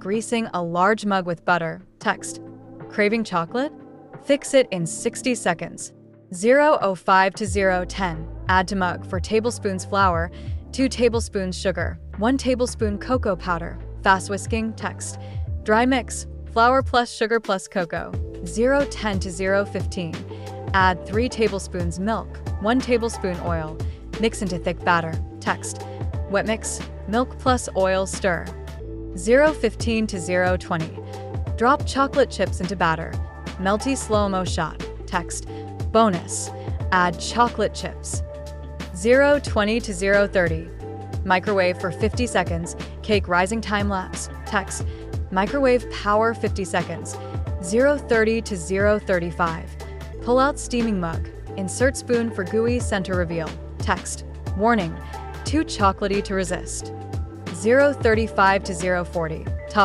greasing a large mug with butter. Text. Craving chocolate? Fix it in 60 seconds. 0:05 to 0:10. Add to mug 4 tablespoons flour, 2 tablespoons sugar, 1 tablespoon cocoa powder. Fast whisking. Text. Dry mix. Flour plus sugar plus cocoa. 0:10 to 0:15. Add 3 tablespoons milk, 1 tablespoon oil. Mix into thick batter. Text. Wet mix. Milk plus oil. Stir. 0:15 to 0:20. Drop chocolate chips into batter. Melty slow-mo shot. Text. Bonus. Add chocolate chips. 0:20 to 0:30. Microwave for 50 seconds. Cake rising time lapse. Text. Microwave power 50 seconds. 0:30 to 0:35. Pull out steaming mug. Insert spoon for gooey center reveal. Text. Warning. Too chocolatey to resist. 0:35 to 0:40. Top